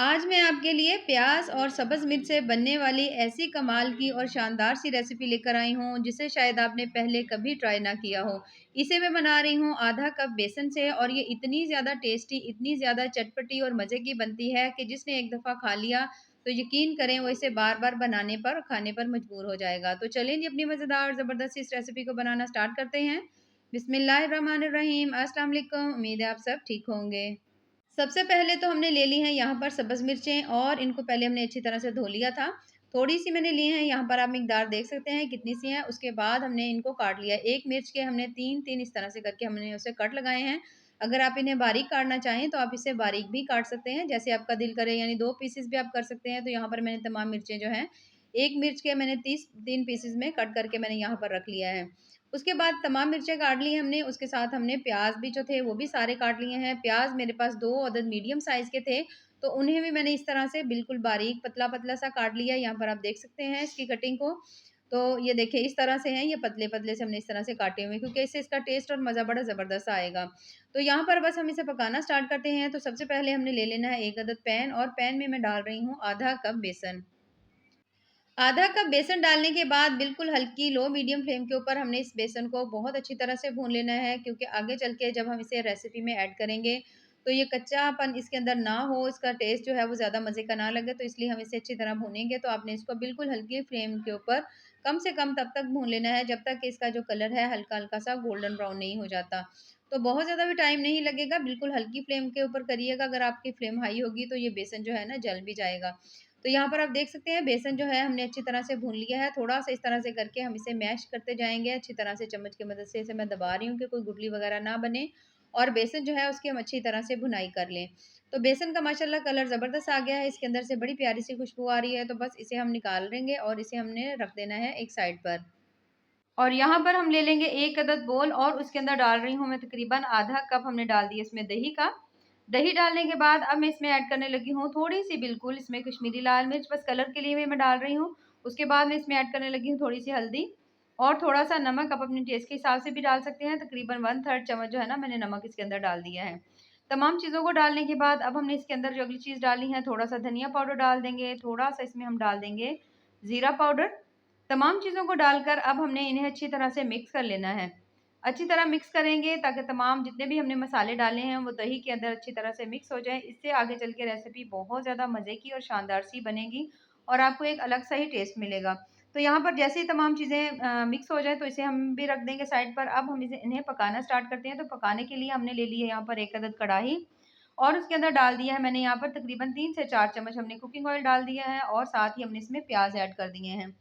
आज मैं आपके लिए प्याज और सब्ज़ मिर्च से बनने वाली ऐसी कमाल की और शानदार सी रेसिपी लेकर आई हूँ, जिसे शायद आपने पहले कभी ट्राई ना किया हो। इसे मैं बना रही हूँ आधा कप बेसन से और ये इतनी ज़्यादा टेस्टी, इतनी ज़्यादा चटपटी और मज़े की बनती है कि जिसने एक दफ़ा खा लिया, तो यकीन करें वो इसे बार-बार बनाने पर और खाने पर मजबूर हो जाएगा। तो चलें जी अपनी मज़ेदार और ज़बरदस्त इस रेसिपी को बनाना स्टार्ट करते हैं। बिस्मिल्लाहिर्रहमानिर्रहीम, अस्सलाम वालेकुम। उम्मीद है आप सब ठीक होंगे। सबसे पहले तो हमने ले ली हैं यहाँ पर सब्ज़ मिर्चें और इनको पहले हमने अच्छी तरह से धो लिया था। थोड़ी-सी मैंने ली हैं, यहाँ पर आप मिकदार देख सकते हैं कितनी सी हैं। उसके बाद हमने इनको काट लिया। एक मिर्च के हमने 3-3 इस तरह से करके हमने उसे कट लगाए हैं। अगर आप इन्हें बारीक काटना चाहें तो आप इसे बारीक भी काट सकते हैं, जैसे आपका दिल करे, यानी 2 पीसेस भी आप कर सकते हैं। तो यहाँ पर मैंने तमाम मिर्चें जो हैं, 1 मिर्च के मैंने 3 पीसेस में कट करके मैंने यहाँ पर रख लिया है। उसके बाद तमाम मिर्चें काट ली हमने, उसके साथ हमने प्याज़ भी जो थे वो भी सारे काट लिए हैं। प्याज़ मेरे पास 2 अदद मीडियम साइज़ के थे, तो उन्हें भी मैंने इस तरह से बिल्कुल बारीक पतला-पतला सा काट लिया। यहाँ पर आप देख सकते हैं इसकी कटिंग को। तो ये देखिए इस तरह से हैं, ये पतले-पतले से हमने इस तरह से काटे हुए हैं, क्योंकि इससे इसका टेस्ट और मज़ा बड़ा ज़बरदस्त आएगा। तो यहाँ पर बस हम इसे पकाना स्टार्ट करते हैं। तो सबसे पहले हमने ले लेना है 1 अदद पैन और पैन में मैं डाल रही हूँ आधा कप बेसन। आधा कप बेसन डालने के बाद बिल्कुल हल्की लो मीडियम फ्लेम के ऊपर हमने इस बेसन को बहुत अच्छी तरह से भून लेना है, क्योंकि आगे चल के जब हम इसे रेसिपी में ऐड करेंगे तो ये कच्चापन इसके अंदर ना हो, इसका टेस्ट जो है वो ज़्यादा मज़े का ना लगे, तो इसलिए हम इसे अच्छी तरह भूनेंगे। तो आपने इसको बिल्कुल हल्की फ्लेम के ऊपर कम से कम तब तक भून लेना है जब तक कि इसका जो कलर है हल्का-हल्का सा गोल्डन ब्राउन नहीं हो जाता। तो बहुत ज़्यादा भी टाइम नहीं लगेगा, बिल्कुल हल्की फ्लेम के ऊपर करिएगा। अगर आपकी फ्लेम हाई होगी तो ये बेसन जो है ना जल भी जाएगा। तो यहाँ पर आप देख सकते हैं बेसन जो है हमने अच्छी तरह से भून लिया है। थोड़ा-सा इस तरह से करके हम इसे मैश करते जाएँगे, अच्छी तरह से चम्मच की मदद से इसे मैं दबा रही हूँ कि कोई गुठली वगैरह ना बने, और बेसन जो है उसकी हम अच्छी तरह से भुनाई कर लें। तो बेसन का माशाल्लाह कलर ज़बरदस्त आ गया है, इसके अंदर से बड़ी प्यारी-सी खुशबू आ रही है, तो बस इसे हम निकाल लेंगे और इसे हमने रख देना है एक साइड पर। और यहाँ पर हम ले लेंगे 1 अदद बोल और उसके अंदर डाल रही हूँ मैं तकरीबन आधा कप हमने डाल दिया इसमें दही का। दही डालने के बाद अब मैं इसमें ऐड करने लगी हूँ थोड़ी-सी बिल्कुल इसमें कश्मीरी लाल मिर्च, बस कलर के लिए भी मैं डाल रही हूँ। उसके बाद मैं इसमें ऐड करने लगी हूँ थोड़ी-सी हल्दी और थोड़ा-सा नमक, आप अपने टेस्ट के हिसाब से भी डाल सकते हैं। तकरीबन 1/3 चम्मच जो है ना मैंने नमक इसके अंदर डाल दिया है। तमाम चीज़ों को डालने के बाद अब हमने इसके अंदर जो अगली चीज़ डालनी है, थोड़ा-सा धनिया पाउडर डाल देंगे, थोड़ा-सा इसमें हम डाल देंगे ज़ीरा पाउडर। तमाम चीज़ों को डालकर अब हमने इन्हें अच्छी तरह से मिक्स कर लेना है। अच्छी तरह मिक्स करेंगे ताकि तमाम जितने भी हमने मसाले डाले हैं वो दही के अंदर अच्छी तरह से मिक्स हो जाएँ। इससे आगे चल के रेसिपी बहुत ज़्यादा मज़े की और शानदार सी बनेगी और आपको एक अलग सा ही टेस्ट मिलेगा। तो यहाँ पर जैसे ही तमाम चीज़ें मिक्स हो जाएँ तो इसे हम भी रख देंगे साइड पर। अब हम इसे इन्हें पकाना स्टार्ट करते हैं। तो पकाने के लिए हमने ले ली है यहाँ पर 1 अदद कढ़ाई और उसके अंदर डाल दिया है मैंने यहाँ पर तकरीबन 3 से 4 चम्मच हमने कुकिंग ऑयल डाल दिया है और साथ ही हमने इसमें प्याज़ ऐड कर दिए हैं।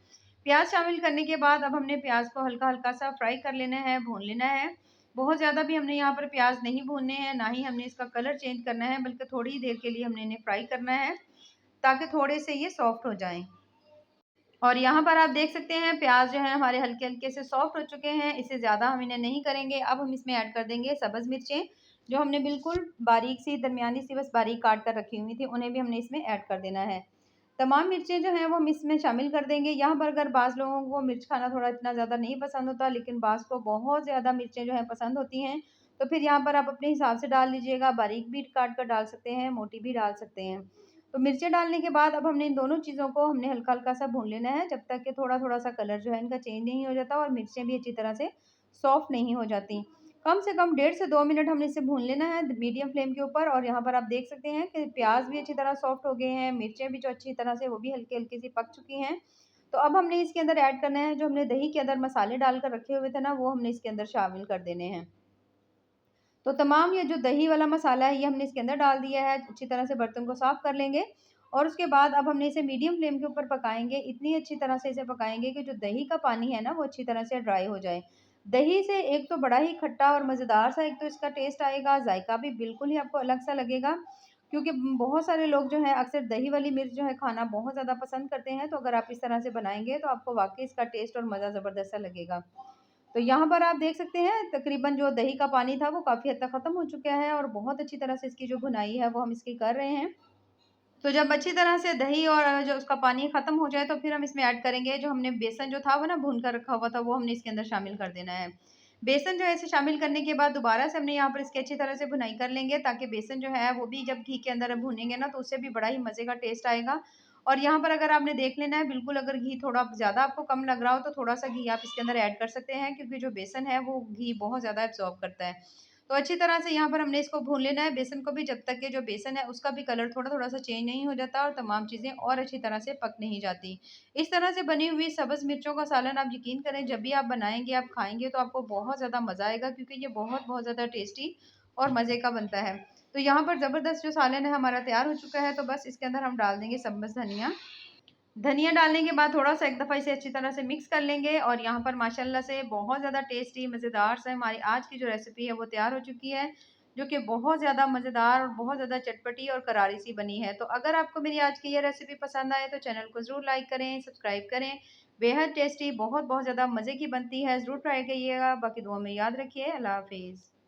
प्याज़ शामिल करने के बाद अब हमने प्याज़ को हल्का-हल्का सा फ्राई कर लेना है, भून लेना है। बहुत ज़्यादा भी हमने यहाँ पर प्याज़ नहीं भूनने हैं, ना ही हमने इसका कलर चेंज करना है, बल्कि थोड़ी ही देर के लिए हमने इन्हें फ्राई करना है, ताकि थोड़े से ये सॉफ्ट हो जाएँ। और यहाँ पर आप देख सकते हैं प्याज़ जो है हमारे हल्के-हल्के से सॉफ्ट हो चुके हैं, इससे ज़्यादा हम इन्हें नहीं करेंगे। अब हम इसमें ऐड कर देंगे सब्ज़ मिर्चें, जो हमने बिल्कुल बारीक-सी, दरमियानी-सी बस बारीक काट कर रखी हुई थी, उन्हें भी हमने इसमें ऐड कर देना है। तमाम मिर्चें जो हैं वो हम इसमें शामिल कर देंगे। यहाँ पर अगर बाज़ लोगों को मिर्च खाना थोड़ा इतना ज़्यादा नहीं पसंद होता, लेकिन बाज़ को बहुत ज़्यादा मिर्चें जो हैं पसंद होती हैं, तो फिर यहाँ पर आप अपने हिसाब से डाल लीजिएगा, बारीक भी काट कर डाल सकते हैं, मोटी भी डाल सकते हैं। तो मिर्चें डालने के बाद अब हमने इन दोनों चीज़ों को हमने हल्का-हल्का सा भून लेना है, जब तक कि थोड़ा-थोड़ा सा कलर जो है इनका चेंज नहीं हो जाता और मिर्चें भी अच्छी तरह से सॉफ्ट नहीं हो जाती। कम से कम 1.5 से 2 मिनट हमने इसे भून लेना है मीडियम फ्लेम के ऊपर, और यहाँ पर आप देख सकते हैं कि प्याज़ भी अच्छी तरह सॉफ्ट हो गए हैं, मिर्चें भी जो अच्छी तरह से वो भी हल्की-हल्की सी पक चुकी हैं। तो अब हमने इसके अंदर ऐड करना है, जो हमने दही के अंदर मसाले डालकर रखे हुए थे ना, वो हमने इसके अंदर शामिल कर देने हैं। तो तमाम ये जो दही वाला मसाला है ये हमने इसके अंदर डाल दिया है, अच्छी तरह से बर्तन को साफ़ कर लेंगे और उसके बाद अब हमने इसे मीडियम फ्लेम के ऊपर पकाएँगे। इतनी अच्छी तरह से इसे पकाएँगे कि जो दही का पानी है ना वो अच्छी तरह से ड्राई हो जाए। दही से एक तो बड़ा ही खट्टा और मज़ेदार सा एक तो इसका टेस्ट आएगा, जायका भी बिल्कुल ही आपको अलग सा लगेगा, क्योंकि बहुत सारे लोग जो हैं अक्सर दही वाली मिर्च जो है खाना बहुत ज़्यादा पसंद करते हैं। तो अगर आप इस तरह से बनाएँगे तो आपको वाक़ई इसका टेस्ट और मज़ा ज़बरदस्त सा लगेगा। तो यहाँ पर आप देख सकते हैं तकरीबन जो दही का पानी था वो काफ़ी हद तक ख़त्म हो चुका है और बहुत अच्छी तरह से इसकी जो भुनाई है वो हम इसकी कर रहे हैं। तो जब अच्छी तरह से दही और जो उसका पानी ख़त्म हो जाए तो फिर हम इसमें ऐड करेंगे जो हमने बेसन जो था वो ना भून कर रखा हुआ था, वो हमने इसके अंदर शामिल कर देना है। बेसन जो है इसे शामिल करने के बाद दोबारा से हमने यहाँ पर इसकी अच्छी तरह से भुनाई कर लेंगे, ताकि बेसन जो है वो भी जब घी के अंदर भूनेंगे ना तो उससे भी बड़ा ही मज़े का टेस्ट आएगा। और यहाँ पर अगर आपने देख लेना है, बिल्कुल अगर घी थोड़ा ज़्यादा आपको कम लग रहा हो तो थोड़ा-सा घी आप इसके अंदर ऐड कर सकते हैं, क्योंकि जो बेसन है वो घी बहुत ज़्यादा एब्ज़ॉर्ब करता है। तो अच्छी तरह से यहाँ पर हमने इसको भून लेना है बेसन को भी, जब तक कि जो बेसन है उसका भी कलर थोड़ा-थोड़ा सा चेंज नहीं हो जाता और तमाम चीज़ें और अच्छी तरह से पक नहीं जाती। इस तरह से बनी हुई सब्ज़ मिर्चों का सालन आप यकीन करें जब भी आप बनाएँगे, आप खाएँगे तो आपको बहुत ज़्यादा मज़ा आएगा, क्योंकि ये बहुत-बहुत ज़्यादा टेस्टी और मज़े का बनता है। तो यहाँ पर ज़बरदस्त जो सालन है हमारा तैयार हो चुका है, तो बस इसके अंदर हम डाल देंगे सब्ज़ धनिया। धनिया डालने के बाद थोड़ा-सा एक दफ़ा इसे अच्छी तरह से मिक्स कर लेंगे और यहाँ पर माशाल्लाह से बहुत ज़्यादा टेस्टी, मज़ेदार से हमारी आज की जो रेसिपी है वो तैयार हो चुकी है, जो कि बहुत ज़्यादा मज़ेदार और बहुत ज़्यादा चटपटी और करारी सी बनी है। तो अगर आपको मेरी आज की ये रेसिपी पसंद आए तो चैनल को ज़रूर लाइक करें, सब्सक्राइब करें। बेहद टेस्टी बहुत-बहुत ज़्यादा मज़े की बनती है, ज़रूर ट्राई करिएगा। बाकी दुआ में याद रखिए। अल्लाह हाफ़िज़।